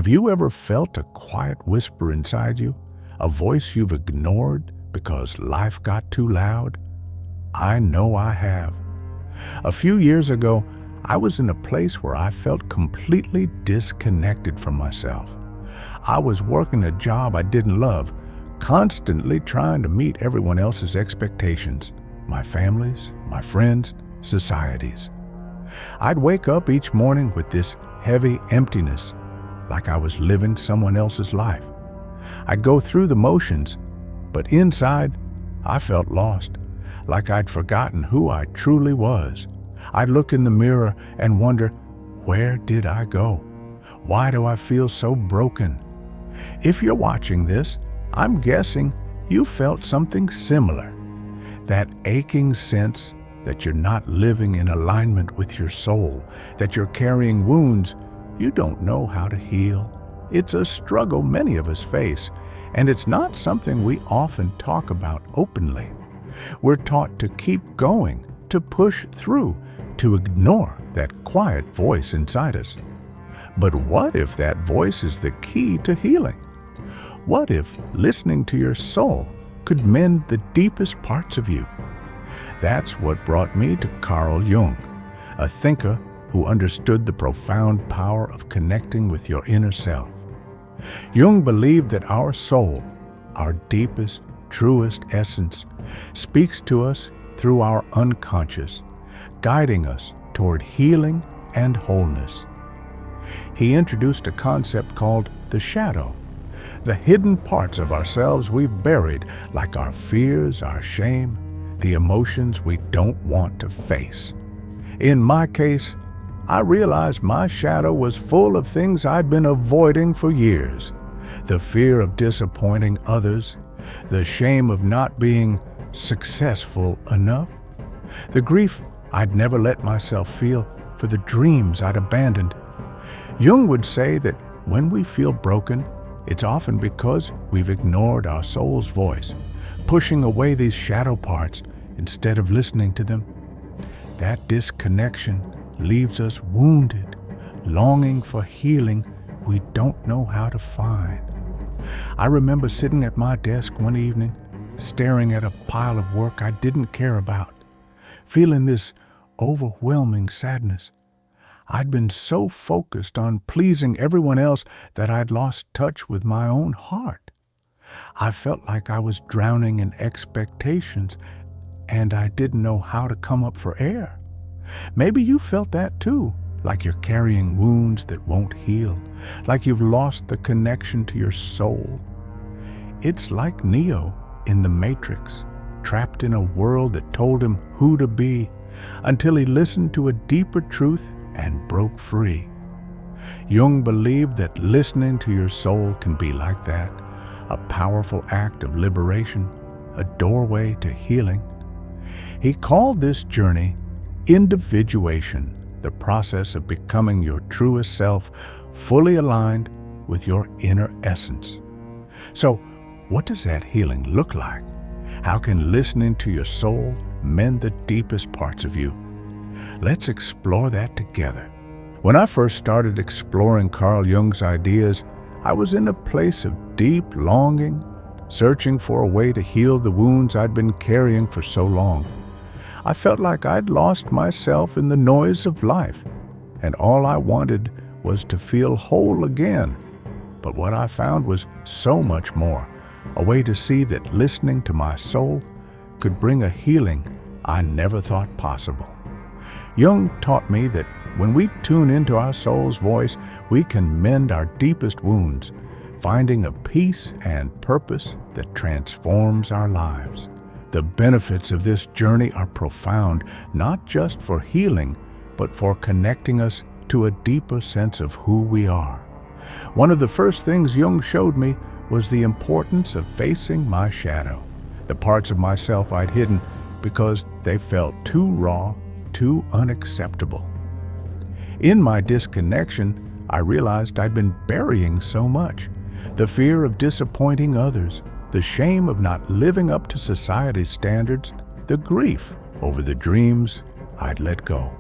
Have you ever felt a quiet whisper inside you? A voice you've ignored because life got too loud? I know I have. A few years ago, I was in a place where I felt completely disconnected from myself. I was working a job I didn't love, constantly trying to meet everyone else's expectations, my family's, my friends', society's. I'd wake up each morning with this heavy emptiness, like I was living someone else's life. I'd go through the motions, but inside, I felt lost, like I'd forgotten who I truly was. I'd look in the mirror and wonder, where did I go? Why do I feel so broken? If you're watching this, I'm guessing you felt something similar. That aching sense that you're not living in alignment with your soul, that you're carrying wounds you don't know how to heal. It's a struggle many of us face, and it's not something we often talk about openly. We're taught to keep going, to push through, to ignore that quiet voice inside us. But what if that voice is the key to healing? What if listening to your soul could mend the deepest parts of you? That's what brought me to Carl Jung, a thinker who understood the profound power of connecting with your inner self. Jung believed that our soul, our deepest, truest essence, speaks to us through our unconscious, guiding us toward healing and wholeness. He introduced a concept called the shadow, the hidden parts of ourselves we've buried, like our fears, our shame, the emotions we don't want to face. In my case, I realized my shadow was full of things I'd been avoiding for years. The fear of disappointing others, the shame of not being successful enough, the grief I'd never let myself feel for the dreams I'd abandoned. Jung would say that when we feel broken, it's often because we've ignored our soul's voice, pushing away these shadow parts instead of listening to them. That disconnection leaves us wounded, longing for healing we don't know how to find. I remember sitting at my desk one evening, staring at a pile of work I didn't care about, feeling this overwhelming sadness. I'd been so focused on pleasing everyone else that I'd lost touch with my own heart. I felt like I was drowning in expectations, and I didn't know how to come up for air. Maybe you felt that too, like you're carrying wounds that won't heal, like you've lost the connection to your soul. It's like Neo in the Matrix, trapped in a world that told him who to be, until he listened to a deeper truth and broke free. Jung believed that listening to your soul can be like that, a powerful act of liberation, a doorway to healing. He called this journey Individuation, the process of becoming your truest self, fully aligned with your inner essence. So, what does that healing look like? How can listening to your soul mend the deepest parts of you? Let's explore that together. When I first started exploring Carl Jung's ideas, I was in a place of deep longing, searching for a way to heal the wounds I'd been carrying for so long. I felt like I'd lost myself in the noise of life, and all I wanted was to feel whole again. But what I found was so much more, a way to see that listening to my soul could bring a healing I never thought possible. Jung taught me that when we tune into our soul's voice, we can mend our deepest wounds, finding a peace and purpose that transforms our lives. The benefits of this journey are profound, not just for healing, but for connecting us to a deeper sense of who we are. One of the first things Jung showed me was the importance of facing my shadow, the parts of myself I'd hidden because they felt too raw, too unacceptable. In my disconnection, I realized I'd been burying so much. The fear of disappointing others, the shame of not living up to society's standards, the grief over the dreams I'd let go.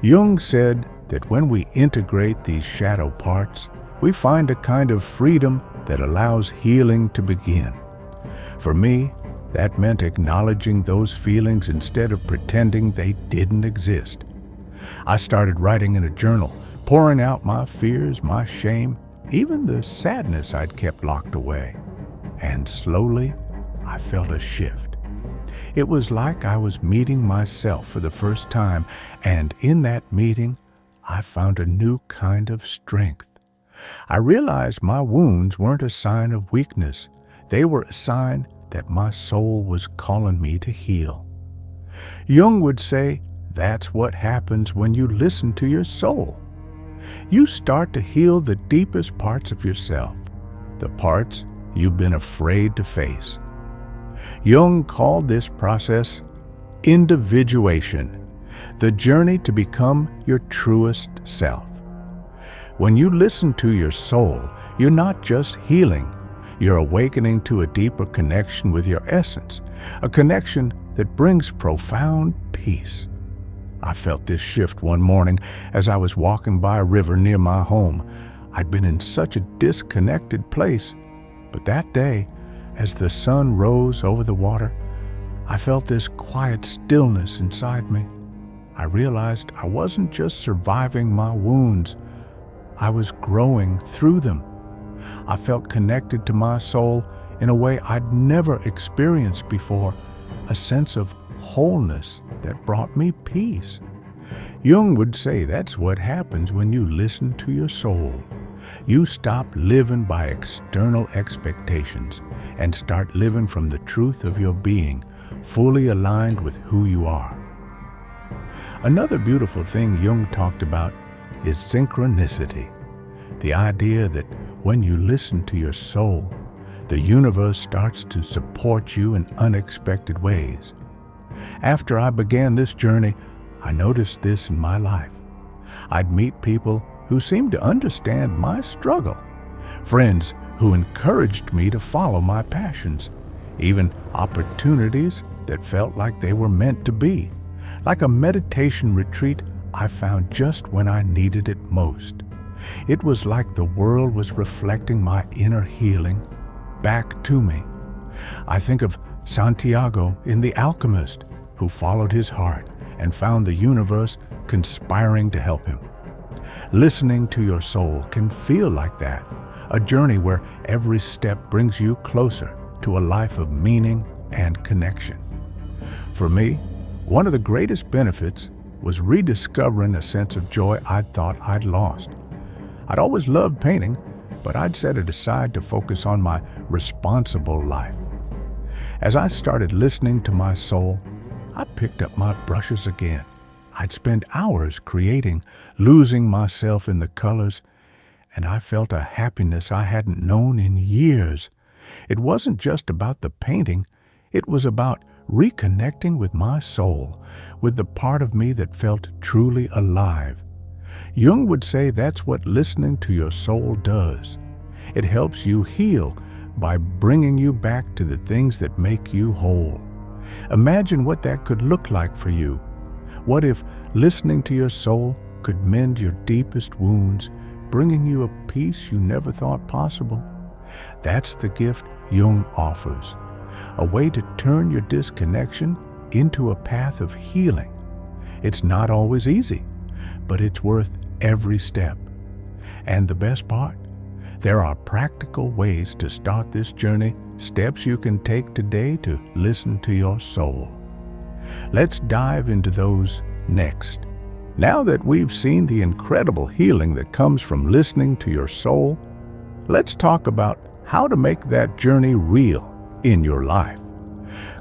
Jung said that when we integrate these shadow parts, we find a kind of freedom that allows healing to begin. For me, that meant acknowledging those feelings instead of pretending they didn't exist. I started writing in a journal, pouring out my fears, my shame, even the sadness I'd kept locked away. And slowly, I felt a shift. It was like I was meeting myself for the first time, and in that meeting, I found a new kind of strength. I realized my wounds weren't a sign of weakness. They were a sign that my soul was calling me to heal. Jung would say, that's what happens when you listen to your soul. You start to heal the deepest parts of yourself, the parts you've been afraid to face. Jung called this process individuation, the journey to become your truest self. When you listen to your soul, you're not just healing, you're awakening to a deeper connection with your essence, a connection that brings profound peace. I felt this shift one morning as I was walking by a river near my home. I'd been in such a disconnected place, but that day, as the sun rose over the water, I felt this quiet stillness inside me. I realized I wasn't just surviving my wounds, I was growing through them. I felt connected to my soul in a way I'd never experienced before, a sense of wholeness that brought me peace. Jung would say that's what happens when you listen to your soul. You stop living by external expectations and start living from the truth of your being, fully aligned with who you are. Another beautiful thing Jung talked about is synchronicity, the idea that when you listen to your soul, the universe starts to support you in unexpected ways. After I began this journey, I noticed this in my life. I'd meet people who seemed to understand my struggle, friends who encouraged me to follow my passions, even opportunities that felt like they were meant to be, like a meditation retreat I found just when I needed it most. It was like the world was reflecting my inner healing back to me. I think of Santiago in The Alchemist, who followed his heart and found the universe conspiring to help him. Listening to your soul can feel like that, a journey where every step brings you closer to a life of meaning and connection. For me, one of the greatest benefits was rediscovering a sense of joy I'd thought I'd lost. I'd always loved painting, but I'd set it aside to focus on my responsible life. As I started listening to my soul, I picked up my brushes again. I'd spend hours creating, losing myself in the colors, and I felt a happiness I hadn't known in years. It wasn't just about the painting, it was about reconnecting with my soul, with the part of me that felt truly alive. Jung would say that's what listening to your soul does. It helps you heal by bringing you back to the things that make you whole. Imagine what that could look like for you. What if listening to your soul could mend your deepest wounds, bringing you a peace you never thought possible? That's the gift Jung offers, a way to turn your disconnection into a path of healing. It's not always easy, but it's worth every step. And the best part? There are practical ways to start this journey, steps you can take today to listen to your soul. Let's dive into those next. Now that we've seen the incredible healing that comes from listening to your soul, let's talk about how to make that journey real in your life.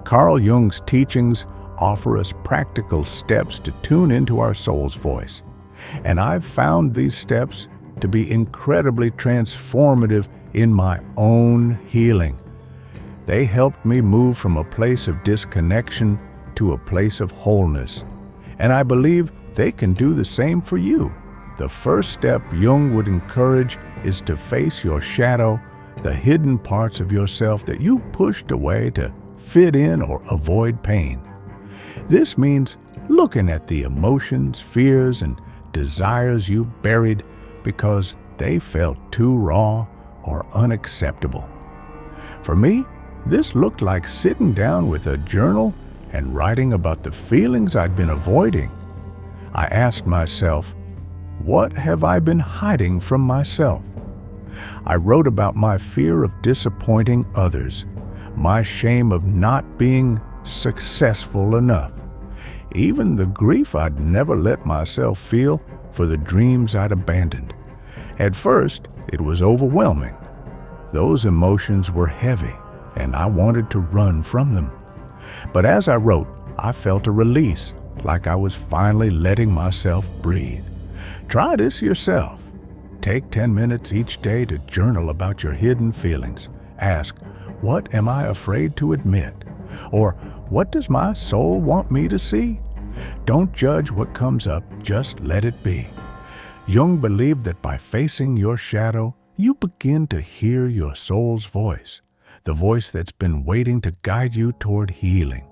Carl Jung's teachings offer us practical steps to tune into our soul's voice. And I've found these steps to be incredibly transformative in my own healing. They helped me move from a place of disconnection to a place of wholeness. And I believe they can do the same for you. The first step Jung would encourage is to face your shadow, the hidden parts of yourself that you pushed away to fit in or avoid pain. This means looking at the emotions, fears, and desires you've buried because they felt too raw or unacceptable. For me, this looked like sitting down with a journal and writing about the feelings I'd been avoiding. I asked myself, what have I been hiding from myself? I wrote about my fear of disappointing others, my shame of not being successful enough, even the grief I'd never let myself feel for the dreams I'd abandoned. At first, it was overwhelming. Those emotions were heavy, and I wanted to run from them. But as I wrote, I felt a release, like I was finally letting myself breathe. Try this yourself. Take 10 minutes each day to journal about your hidden feelings. Ask, what am I afraid to admit? Or, what does my soul want me to see? Don't judge what comes up, just let it be. Jung believed that by facing your shadow, you begin to hear your soul's voice, the voice that's been waiting to guide you toward healing.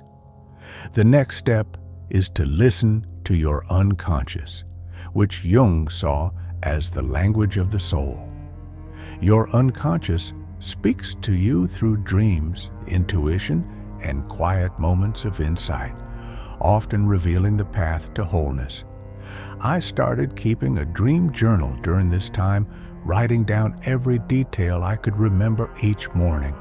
The next step is to listen to your unconscious, which Jung saw as the language of the soul. Your unconscious speaks to you through dreams, intuition, and quiet moments of insight, often revealing the path to wholeness. I started keeping a dream journal during this time, writing down every detail I could remember each morning.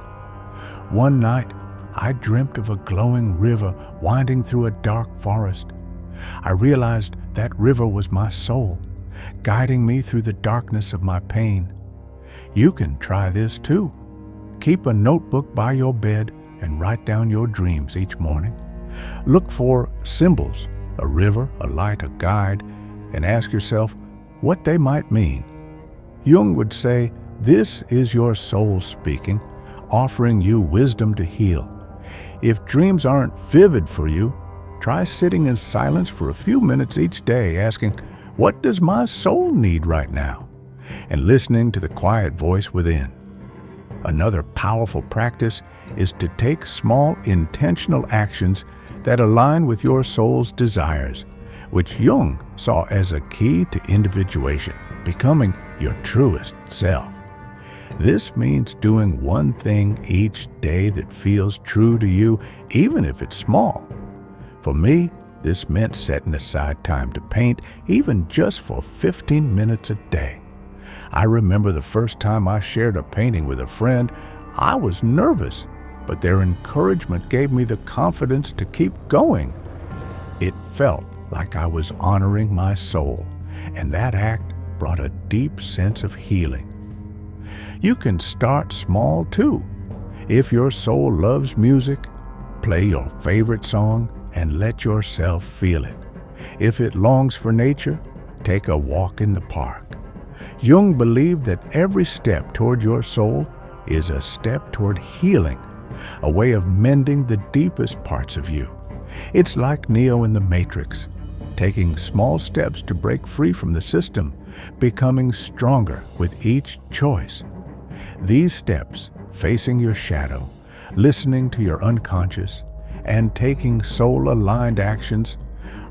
One night, I dreamt of a glowing river winding through a dark forest. I realized that river was my soul, guiding me through the darkness of my pain. You can try this too. Keep a notebook by your bed and write down your dreams each morning. Look for symbols, a river, a light, a guide, and ask yourself what they might mean. Jung would say, this is your soul speaking, offering you wisdom to heal. If dreams aren't vivid for you, try sitting in silence for a few minutes each day, asking, what does my soul need right now? And listening to the quiet voice within. Another powerful practice is to take small intentional actions that align with your soul's desires, which Jung saw as a key to individuation, becoming your truest self. This means doing one thing each day that feels true to you, even if it's small. For me, this meant setting aside time to paint, even just for 15 minutes a day. I remember the first time I shared a painting with a friend, I was nervous, but their encouragement gave me the confidence to keep going. It felt like I was honoring my soul, and that act brought a deep sense of healing. You can start small too. If your soul loves music, play your favorite song and let yourself feel it. If it longs for nature, take a walk in the park. Jung believed that every step toward your soul is a step toward healing, a way of mending the deepest parts of you. It's like Neo in the Matrix, taking small steps to break free from the system, becoming stronger with each choice. These steps, facing your shadow, listening to your unconscious, and taking soul-aligned actions,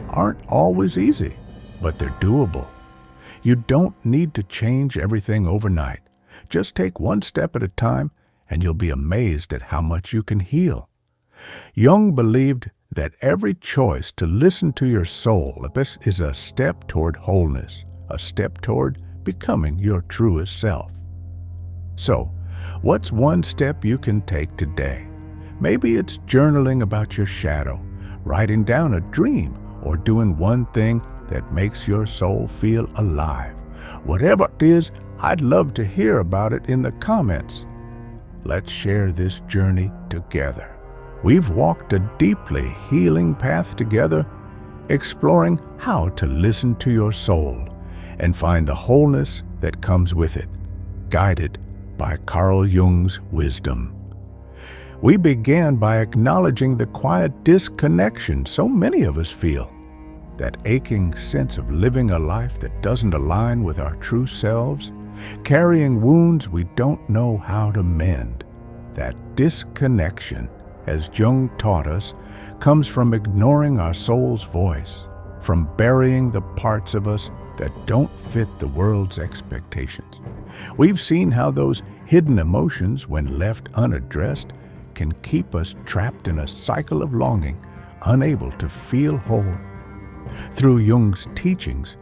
aren't always easy, but they're doable. You don't need to change everything overnight. Just take one step at a time, and you'll be amazed at how much you can heal. Jung believed that every choice to listen to your soul is a step toward wholeness, a step toward becoming your truest self. So, what's one step you can take today? Maybe it's journaling about your shadow, writing down a dream, or doing one thing that makes your soul feel alive. Whatever it is, I'd love to hear about it in the comments. Let's share this journey together. We've walked a deeply healing path together, exploring how to listen to your soul and find the wholeness that comes with it, guided by Carl Jung's wisdom. We began by acknowledging the quiet disconnection so many of us feel, that aching sense of living a life that doesn't align with our true selves, carrying wounds we don't know how to mend. That disconnection, as Jung taught us, comes from ignoring our soul's voice, from burying the parts of us that don't fit the world's expectations. We've seen how those hidden emotions, when left unaddressed, can keep us trapped in a cycle of longing, unable to feel whole. Through Jung's teachings,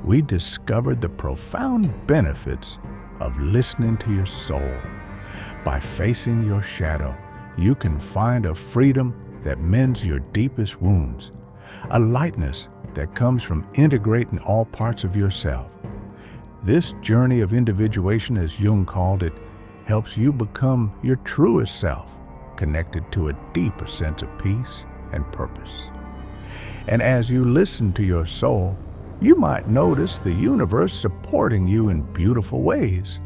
we discovered the profound benefits of listening to your soul. By facing your shadow, you can find a freedom that mends your deepest wounds, a lightness that comes from integrating all parts of yourself. This journey of individuation, as Jung called it, helps you become your truest self, connected to a deeper sense of peace and purpose. And as you listen to your soul, you might notice the universe supporting you in beautiful ways,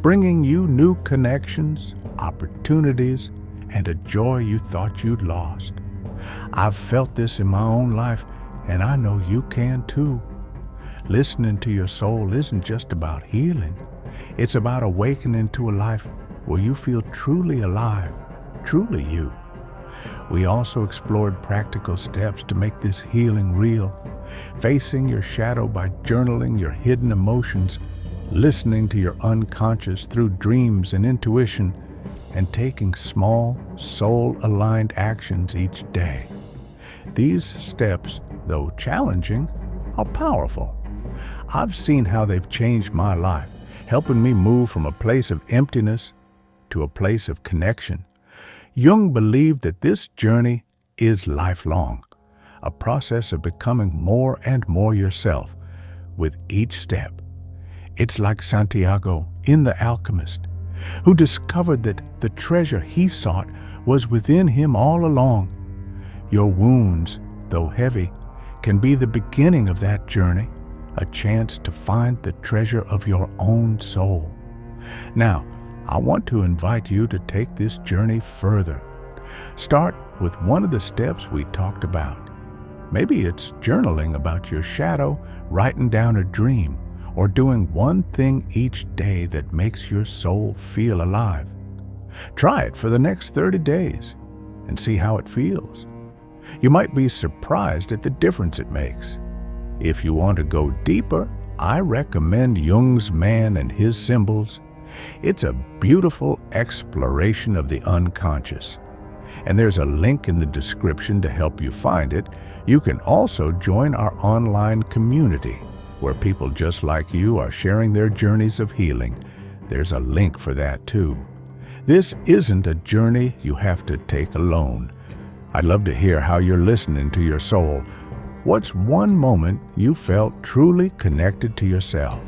bringing you new connections, opportunities, and a joy you thought you'd lost. I've felt this in my own life, and I know you can too. Listening to your soul isn't just about healing. It's about awakening to a life where you feel truly alive, truly you. We also explored practical steps to make this healing real, facing your shadow by journaling your hidden emotions, listening to your unconscious through dreams and intuition, and taking small, soul-aligned actions each day. These steps, though challenging, are powerful. I've seen how they've changed my life, helping me move from a place of emptiness to a place of connection. Jung believed that this journey is lifelong, a process of becoming more and more yourself with each step. It's like Santiago in The Alchemist, who discovered that the treasure he sought was within him all along. Your wounds, though heavy, can be the beginning of that journey, a chance to find the treasure of your own soul. Now, I want to invite you to take this journey further. Start with one of the steps we talked about. Maybe it's journaling about your shadow, writing down a dream, or doing one thing each day that makes your soul feel alive. Try it for the next 30 days and see how it feels. You might be surprised at the difference it makes. If you want to go deeper, I recommend Jung's Man and His Symbols. It's a beautiful exploration of the unconscious. And there's a link in the description to help you find it. You can also join our online community, where people just like you are sharing their journeys of healing. There's a link for that too. This isn't a journey you have to take alone. I'd love to hear how you're listening to your soul. What's one moment you felt truly connected to yourself?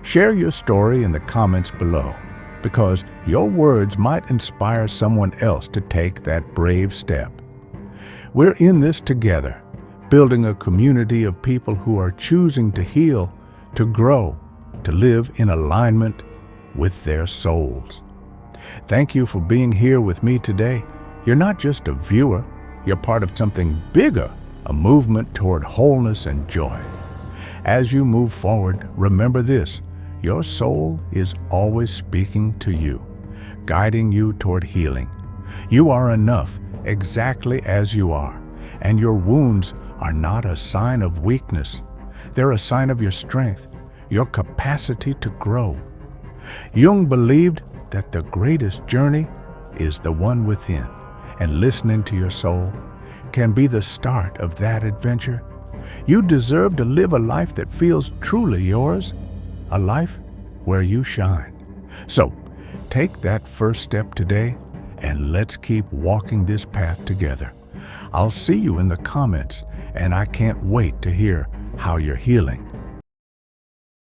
Share your story in the comments below, because your words might inspire someone else to take that brave step. We're in this together, building a community of people who are choosing to heal, to grow, to live in alignment with their souls. Thank you for being here with me today. You're not just a viewer, you're part of something bigger, a movement toward wholeness and joy. As you move forward, remember this: your soul is always speaking to you, guiding you toward healing. You are enough exactly as you are, and your wounds are not a sign of weakness. They're a sign of your strength, your capacity to grow. Jung believed that the greatest journey is the one within, and listening to your soul can be the start of that adventure. You deserve to live a life that feels truly yours, a life where you shine. So, take that first step today, and let's keep walking this path together. I'll see you in the comments, and I can't wait to hear how you're healing.